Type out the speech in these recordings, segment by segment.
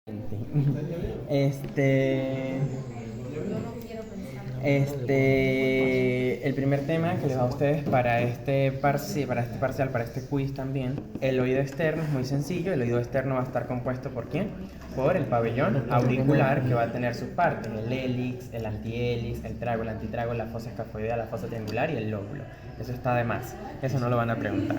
Este, el primer tema que les va a ustedes para este parcial, para este quiz también, el oído externo es muy sencillo. El oído externo va a estar compuesto ¿por quién? Por el pabellón auricular, que va a tener sus partes: el hélix, el antihélix, el trago, el antitrago, la fosa escafoidea, la fosa triangular y el lóbulo. Eso está de más, eso no lo van a preguntar.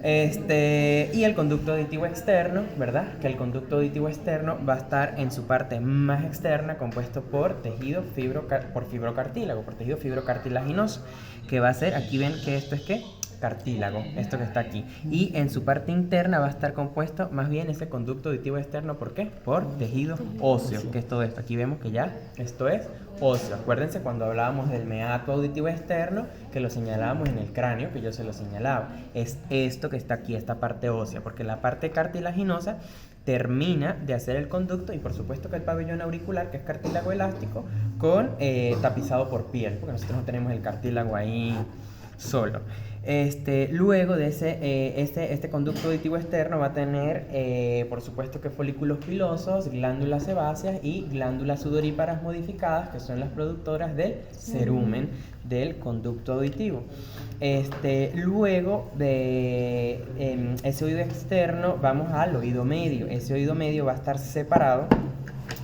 Y el conducto auditivo externo, ¿verdad? Que el conducto auditivo externo va a estar en su parte más externa, compuesto por tejido fibrocartílago, por tejido fibrocartilaginoso, que va a ser, aquí ven que esto es ¿qué? Cartílago, esto que está aquí. Y en su parte interna va a estar compuesto más bien ese conducto auditivo externo, ¿por qué? Por tejido óseo, que es todo esto. Aquí vemos que ya esto es óseo. Acuérdense cuando hablábamos del meato auditivo externo, que lo señalábamos en el cráneo, que yo se lo señalaba. Es esto que está aquí, esta parte ósea, porque la parte cartilaginosa termina de hacer el conducto, y por supuesto que el pabellón auricular, que es cartílago elástico, con tapizado por piel, porque nosotros no tenemos el cartílago ahí solo. Luego de este conducto auditivo externo va a tener, por supuesto, que folículos pilosos, glándulas sebáceas y glándulas sudoríparas modificadas, que son las productoras del cerumen del conducto auditivo. Luego de ese oído externo vamos al oído medio. Ese oído medio va a estar separado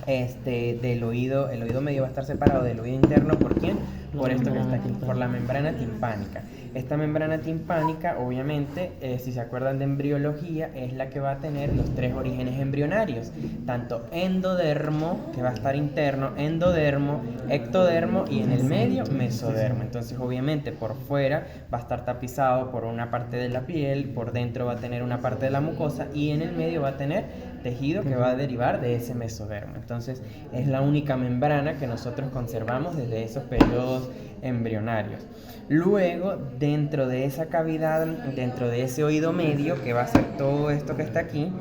del oído. El oído medio va a estar separado del oído interno. ¿Por quién? Por esto que está aquí, por la membrana timpánica. Esta membrana timpánica, obviamente, si se acuerdan de embriología, es la que va a tener los tres orígenes embrionarios, tanto endodermo, que va a estar interno, endodermo, ectodermo, y en el medio mesodermo. Entonces, obviamente, por fuera va a estar tapizado por una parte de la piel, por dentro va a tener una parte de la mucosa, y en el medio va a tener tejido que va a derivar de ese mesodermo. Entonces, es la única membrana que nosotros conservamos desde esos periodos embrionarios. Luego, dentro de esa cavidad, dentro de ese oído medio, que va a ser todo esto que está aquí,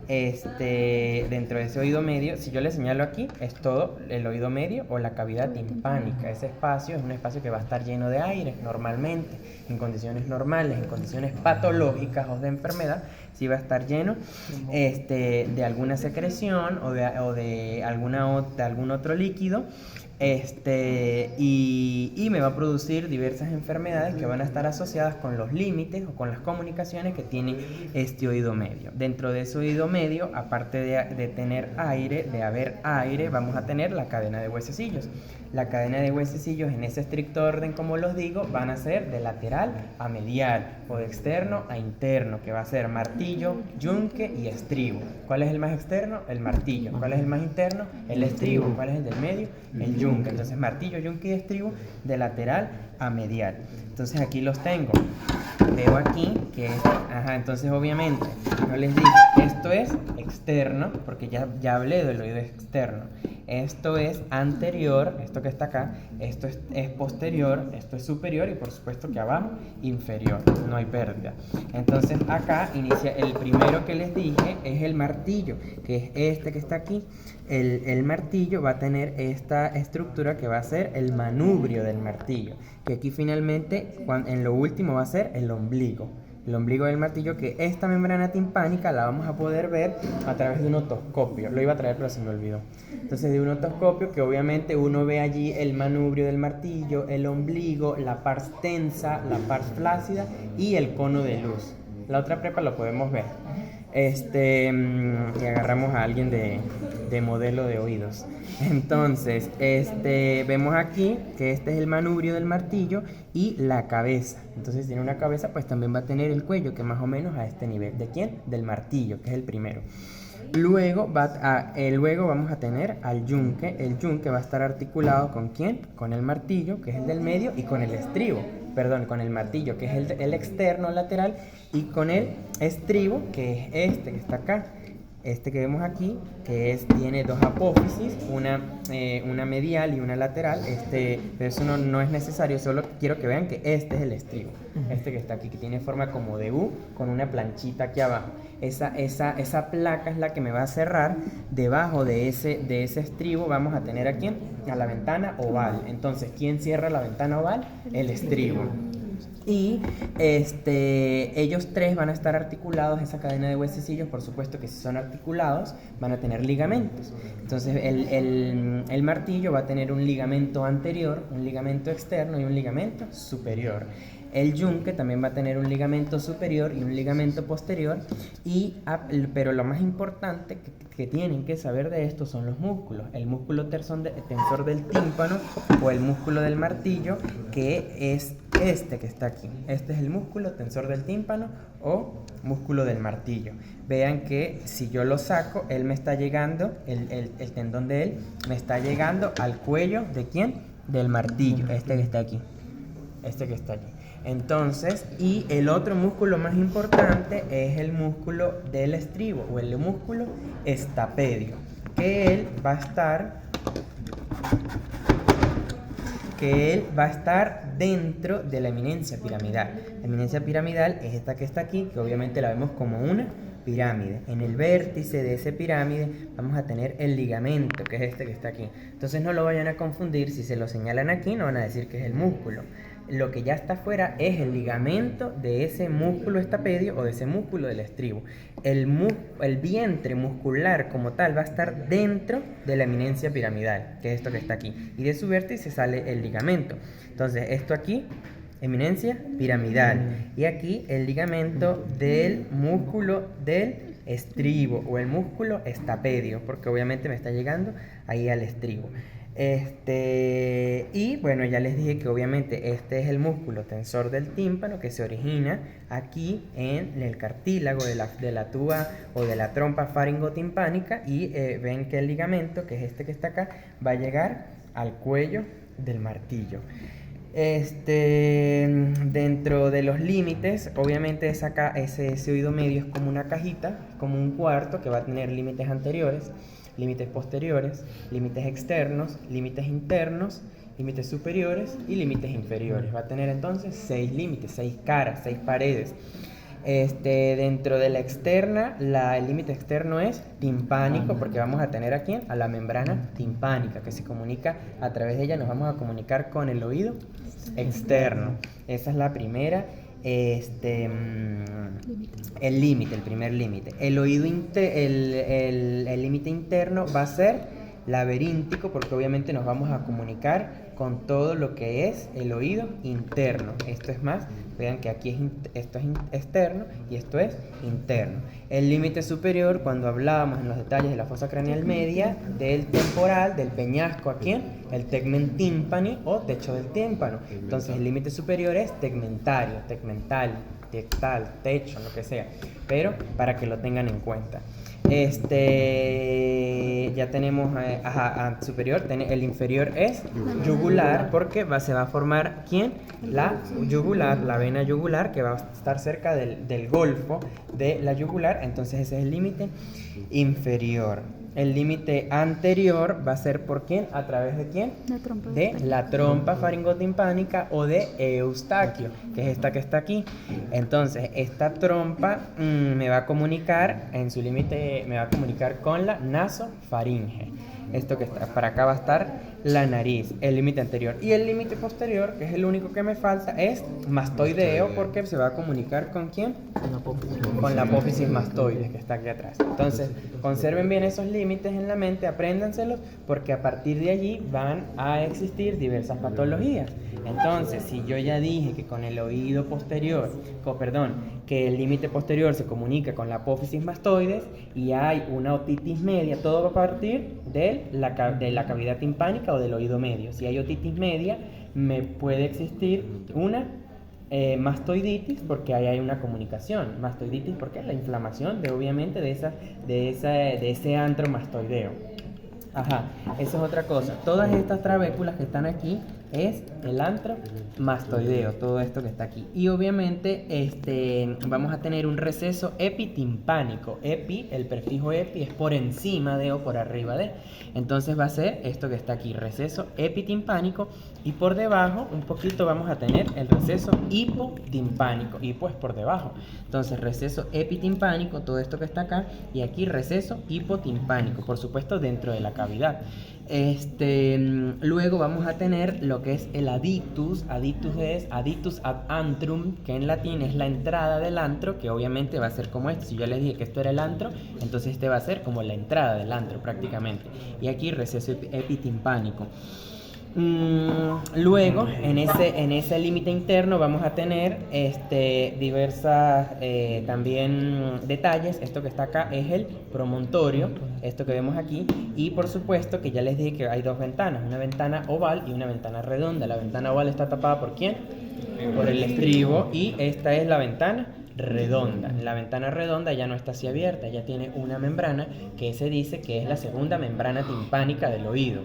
dentro de ese oído medio, si yo le señalo aquí, es todo el oído medio o la cavidad timpánica. Ese espacio es un espacio que va a estar lleno de aire normalmente, en condiciones normales. En condiciones patológicas o de enfermedad, sí va a estar lleno de alguna secreción o de algún otro líquido. Y me va a producir diversas enfermedades que van a estar asociadas con los límites o con las comunicaciones que tiene este oído medio. Dentro de ese oído medio, aparte de tener aire, de haber aire, vamos a tener la cadena de huesecillos. La cadena de huesecillos, en ese estricto orden, como los digo, van a ser de lateral a medial o de externo a interno, que va a ser martillo, yunque y estribo. ¿Cuál es el más externo? El martillo. ¿Cuál es el más interno? El estribo. ¿Cuál es el del medio? El yunque. Entonces, martillo, yunque y estribo de lateral a medial. Entonces, aquí los tengo. Veo aquí que entonces obviamente no les digo, esto es externo, porque ya hablé del oído externo. Esto es anterior, esto que está acá, esto es posterior, esto es superior, y por supuesto que abajo, inferior, no hay pérdida. Entonces acá inicia el primero que les dije, es el martillo, que es este que está aquí. El martillo va a tener esta estructura que va a ser el manubrio del martillo, que aquí finalmente en lo último va a ser el ombligo. El ombligo del martillo, que esta membrana timpánica la vamos a poder ver a través de un otoscopio. Lo iba a traer pero se me olvidó. Entonces, de un otoscopio, que obviamente uno ve allí el manubrio del martillo, el ombligo, la pars tensa, la pars flácida y el cono de luz. La otra prepa lo podemos ver. Y agarramos a alguien de modelo de oídos. Entonces, vemos aquí que este es el manubrio del martillo y la cabeza. Entonces, tiene una cabeza, pues también va a tener el cuello, que más o menos a este nivel. ¿De quién? Del martillo, que es el primero. Luego vamos a tener al yunque. El yunque va a estar articulado ¿con quién? Con el martillo, que es el del medio, y con el estribo. Perdón, con el martillo, que es el externo lateral, y con el estribo, que es este que está acá. Este que vemos aquí, que tiene dos apófisis, una medial y una lateral. Pero eso no es necesario, solo quiero que vean que este es el estribo. Este que está aquí, que tiene forma como de U, con una planchita aquí abajo. Esa placa es la que me va a cerrar. Debajo de ese estribo vamos a tener aquí a la ventana oval. Entonces, ¿quién cierra la ventana oval? El estribo. Y ellos tres van a estar articulados, esa cadena de huesecillos, por supuesto que si son articulados, van a tener ligamentos. Entonces el martillo va a tener un ligamento anterior, un ligamento externo y un ligamento superior. El yunque también va a tener un ligamento superior y un ligamento posterior, pero lo más importante que tienen que saber de esto son los músculos. El músculo tensor del tímpano o el músculo del martillo, que es este que está aquí. Este es el músculo tensor del tímpano o músculo del martillo. Vean que si yo lo saco, él me está llegando, el tendón de él me está llegando al cuello ¿de quién? Del martillo, este que está aquí. Este que está aquí. Entonces, y el otro músculo más importante es el músculo del estribo o el músculo estapedio, que él va a estar dentro de la eminencia piramidal. La eminencia piramidal es esta que está aquí, que obviamente la vemos como una pirámide. En el vértice de esa pirámide vamos a tener el ligamento, que es este que está aquí. Entonces no lo vayan a confundir, si se lo señalan aquí no van a decir que es el músculo. Lo que ya está afuera es el ligamento de ese músculo estapedio o de ese músculo del estribo. El vientre muscular como tal va a estar dentro de la eminencia piramidal, que es esto que está aquí. Y de su vértice sale el ligamento. Entonces esto aquí, eminencia piramidal. Y aquí el ligamento del músculo del estribo o el músculo estapedio, porque obviamente me está llegando ahí al estribo. Y bueno, ya les dije que obviamente este es el músculo tensor del tímpano, que se origina aquí en el cartílago de la tuba o de la trompa faringotimpánica, y ven que el ligamento, que es este que está acá, va a llegar al cuello del martillo. Dentro de los límites, obviamente ese oído medio es como una cajita, como un cuarto que va a tener límites anteriores, límites posteriores, límites externos, límites internos, límites superiores y límites inferiores. Va a tener entonces 6 límites, 6 caras, 6 paredes. Dentro de la externa, el límite externo es timpánico, porque vamos a tener aquí a la membrana timpánica, que se comunica a través de ella, nos vamos a comunicar con el oído externo. Esa es la primera. El primer límite. El límite interno va a ser laberíntico, porque obviamente nos vamos a comunicar con todo lo que es el oído interno. Esto es más, vean que aquí esto es externo y esto es interno. El límite superior, cuando hablábamos en los detalles de la fosa craneal media, del temporal, del peñasco aquí, el tegmen timpani o techo del tímpano. Entonces el límite superior es tegmentario, tegmental, tectal, techo, lo que sea, pero para que lo tengan en cuenta. Ya tenemos superior, el inferior es yugular, porque se va a formar ¿quién? La yugular, la vena yugular, que va a estar cerca del golfo de la yugular. Entonces ese es el límite inferior. El límite anterior va a ser ¿por quién? ¿A través de quién? De la trompa faringotimpánica o de Eustaquio, que es esta que está aquí. Entonces, esta trompa me va a comunicar, en su límite, me va a comunicar con la nasofaringe. Esto que está para acá va a estar la nariz, el límite anterior. Y el límite posterior, que es el único que me falta, es mastoideo, porque se va a comunicar ¿con quién? Con la apófisis mastoides, que está aquí atrás. Entonces, conserven bien esos límites en la mente, apréndanselos, porque a partir de allí van a existir diversas patologías. Entonces, si yo ya dije que con el oído posterior, que el límite posterior se comunica con la apófisis mastoides y hay una otitis media, todo va a partir de la cavidad timpánica o del oído medio. Si hay otitis media, me puede existir una mastoiditis, porque ahí hay una comunicación. Mastoiditis porque es la inflamación obviamente de ese antro mastoideo. Esa es otra cosa. Todas estas trabéculas que están aquí es el antro mastoideo, todo esto que está aquí. Y obviamente vamos a tener un receso epitimpánico. Epi, el prefijo epi es por encima de o por arriba de. Entonces va a ser esto que está aquí, receso epitimpánico. Y por debajo, un poquito, vamos a tener el receso hipotimpánico. Hipo es por debajo. Entonces, receso epitimpánico, todo esto que está acá. Y aquí, receso hipotimpánico, por supuesto, dentro de la cavidad. Luego vamos a tener lo que es el adictus. Adictus es adictus ad antrum, que en latín es la entrada del antro, que obviamente va a ser como este. Si yo les dije que esto era el antro, entonces este va a ser como la entrada del antro prácticamente. Y aquí receso epitimpánico. Luego, en ese límite interno vamos a tener diversas también detalles. Esto que está acá es el promontorio, esto que vemos aquí. Y por supuesto que ya les dije que hay dos ventanas, una ventana oval y una ventana redonda. La ventana oval está tapada ¿por quién? Por el estribo, y esta es la ventana redonda. La ventana redonda ya no está así abierta, ya tiene una membrana que se dice que es la segunda membrana timpánica del oído.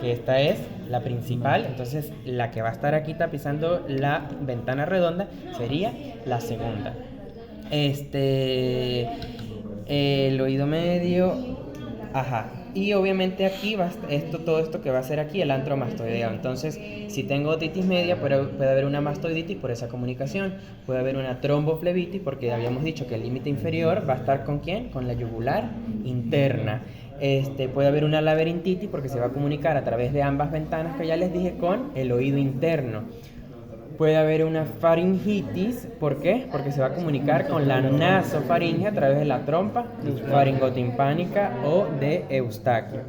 Esta es la principal, entonces la que va a estar aquí tapizando la ventana redonda sería la segunda. El oído medio, ajá. Y obviamente aquí va todo esto que va a ser aquí el antro mastoideo. Entonces, si tengo otitis media, puede haber una mastoiditis por esa comunicación. Puede haber una tromboflebitis porque habíamos dicho que el límite inferior va a estar ¿con quién? Con la yugular interna. Puede haber una laberintitis porque se va a comunicar a través de ambas ventanas que ya les dije con el oído interno. Puede haber una faringitis, ¿por qué? Porque se va a comunicar con la nasofaringe a través de la trompa faringotimpánica o de Eustaquio.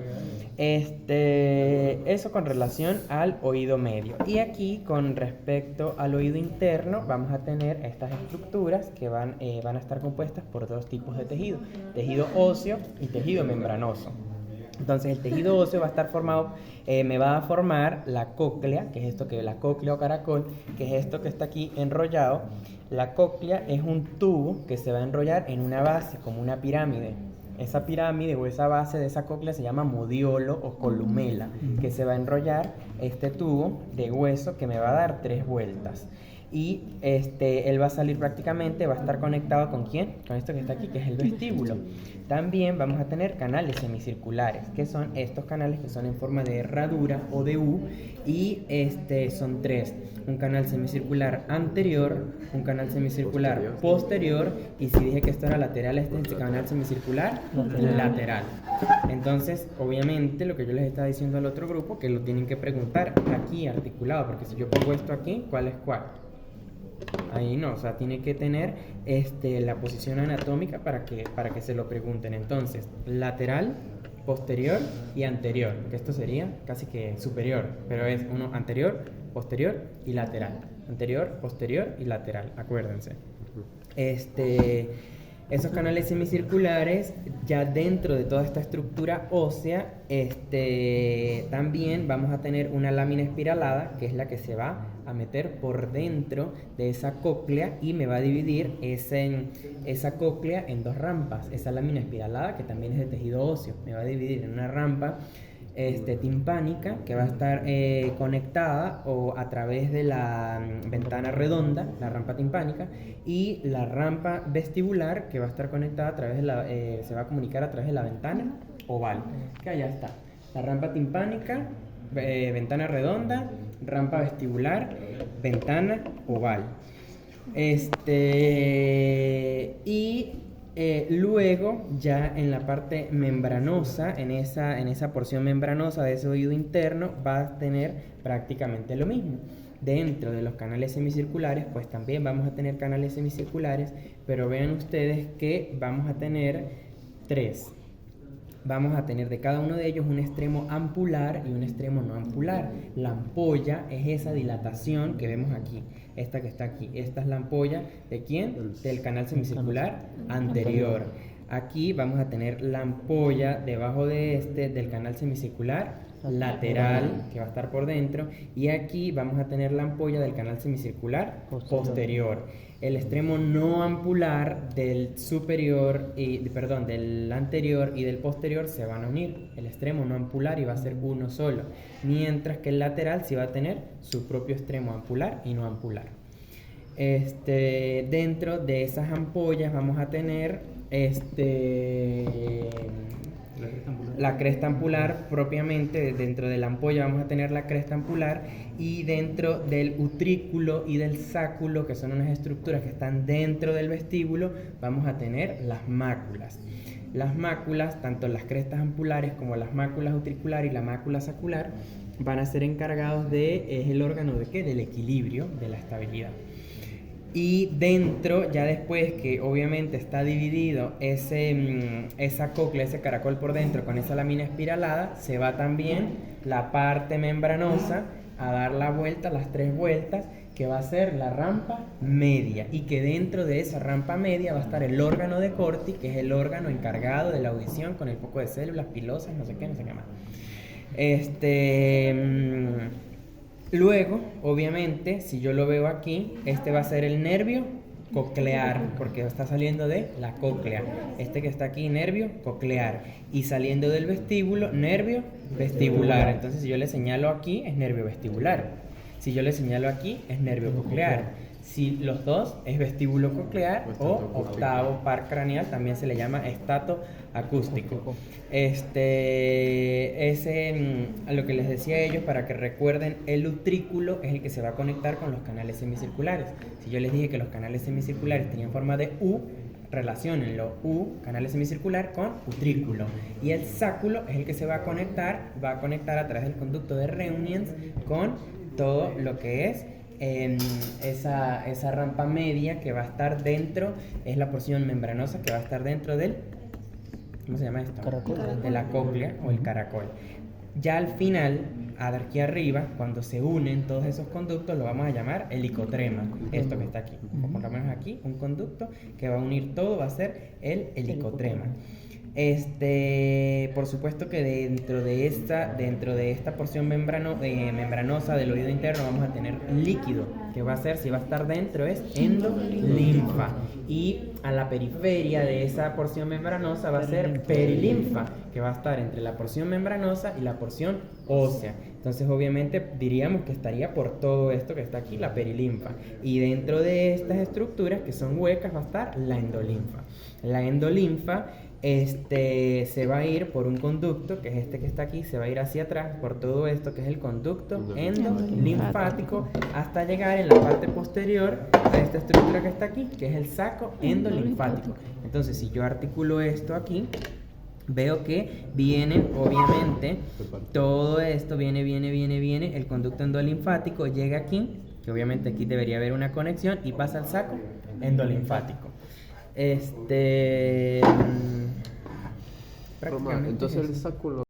Eso con relación al oído medio. Y aquí con respecto al oído interno vamos a tener estas estructuras que van a estar compuestas por dos tipos de tejido: tejido óseo y tejido membranoso. Entonces el tejido óseo va a estar formado, me va a formar la cóclea, que es esto que la cóclea o caracol, que es esto que está aquí enrollado. La cóclea es un tubo que se va a enrollar en una base, como una pirámide. Esa pirámide o esa base de esa cóclea se llama modiolo o columela, que se va a enrollar este tubo de hueso que me va a dar 3 vueltas. Y él va a salir prácticamente, va a estar conectado ¿con quién? Con esto que está aquí, que es el vestíbulo. También vamos a tener canales semicirculares, que son estos canales que son en forma de herradura o de U, y son 3. Un canal semicircular anterior, un canal semicircular posterior, y si dije que esto era lateral, este es el canal semicircular lateral. Entonces, obviamente, lo que yo les estaba diciendo al otro grupo, que lo tienen que preguntar aquí articulado, porque si yo pongo esto aquí, ¿cuál es cuál? Ahí no, o sea, tiene que tener la posición anatómica para que se lo pregunten. Entonces, lateral, posterior y anterior, que esto sería casi que superior, pero es uno anterior, posterior y lateral. Anterior, posterior y lateral, acuérdense. Esos canales semicirculares, ya dentro de toda esta estructura ósea, también vamos a tener una lámina espiralada, que es la que se va a meter por dentro de esa cóclea y me va a dividir esa cóclea en 2 rampas. Esa lámina espiralada, que también es de tejido óseo, me va a dividir en una rampa timpánica, que va a estar conectada o a través de la ventana redonda, la rampa timpánica, y la rampa vestibular, que va a estar conectada a través de se va a comunicar a través de la ventana oval, que allá está la rampa timpánica, ventana redonda, rampa vestibular, ventana oval. Luego, ya en la parte membranosa, en esa porción membranosa de ese oído interno, va a tener prácticamente lo mismo. Dentro de los canales semicirculares, pues también vamos a tener canales semicirculares, pero vean ustedes que vamos a tener 3. Vamos a tener de cada uno de ellos un extremo ampular y un extremo no ampular. La ampolla es esa dilatación que vemos aquí, esta que está aquí. Esta es la ampolla ¿de quién? Del canal semicircular anterior. Aquí vamos a tener la ampolla debajo de del canal semicircular lateral, que va a estar por dentro, y aquí vamos a tener la ampolla del canal semicircular posterior. El extremo no ampular del del anterior y del posterior se van a unir. El extremo no ampular y va a ser uno solo, mientras que el lateral sí va a tener su propio extremo ampular y no ampular. Dentro de esas ampollas vamos a tener la cresta ampular propiamente. Dentro de la ampolla vamos a tener la cresta ampular, y dentro del utrículo y del sáculo, que son unas estructuras que están dentro del vestíbulo, vamos a tener las máculas. las máculas, tanto las crestas ampulares como las máculas utriculares y la mácula sacular, van a ser encargados de, es el órgano de qué, del equilibrio, de la estabilidad. Y dentro, ya después que obviamente está dividido esa cóclea, ese caracol por dentro con esa lámina espiralada, se va también la parte membranosa a dar la vuelta, las 3 vueltas, que va a ser la rampa media, y que dentro de esa rampa media va a estar el órgano de Corti, que es el órgano encargado de la audición con el poco de células pilosas, no sé qué más. Luego, obviamente, si yo lo veo aquí, este va a ser el nervio coclear, porque está saliendo de la cóclea. Este que está aquí, nervio coclear. Y saliendo del vestíbulo, nervio vestibular. Entonces, si yo le señalo aquí, es nervio vestibular. Si yo le señalo aquí, es nervio coclear. Si los dos, es vestíbulo coclear o octavo par craneal, también se le llama estato acústico. A lo que les decía a ellos, para que recuerden, el utrículo es el que se va a conectar con los canales semicirculares. Si yo les dije que los canales semicirculares tenían forma de U, relaciónenlo, U, canal semicircular, con utrículo. Y el sáculo es el que se va a conectar a través del conducto de Reunions con todo lo que es esa rampa media que va a estar dentro, es la porción membranosa que va a estar dentro del, ¿cómo se llama esto? Caracol. De la cóclea o el caracol. Ya al final, aquí arriba, cuando se unen todos esos conductos, lo vamos a llamar helicotrema. Esto que está aquí. Pongamos aquí un conducto que va a unir todo, va a ser el helicotrema. Por supuesto que dentro de esta porción membranosa del oído interno vamos a tener líquido, que va a ser, si va a estar dentro, es endolinfa. Y a la periferia de esa porción membranosa va a ser perilinfa, que va a estar entre la porción membranosa y la porción ósea. Entonces, obviamente, diríamos que estaría por todo esto que está aquí, la perilinfa. Y dentro de estas estructuras, que son huecas, va a estar la endolinfa. La endolinfa se va a ir por un conducto, que es este que está aquí, se va a ir hacia atrás por todo esto, que es el conducto endolinfático, hasta llegar en la parte posterior a esta estructura que está aquí, que es el saco endolinfático. Entonces, si yo articulo esto aquí, veo que viene, obviamente, todo esto viene, el conducto endolinfático llega aquí, que obviamente aquí debería haber una conexión, y pasa al saco endolinfático. Entonces el sáculo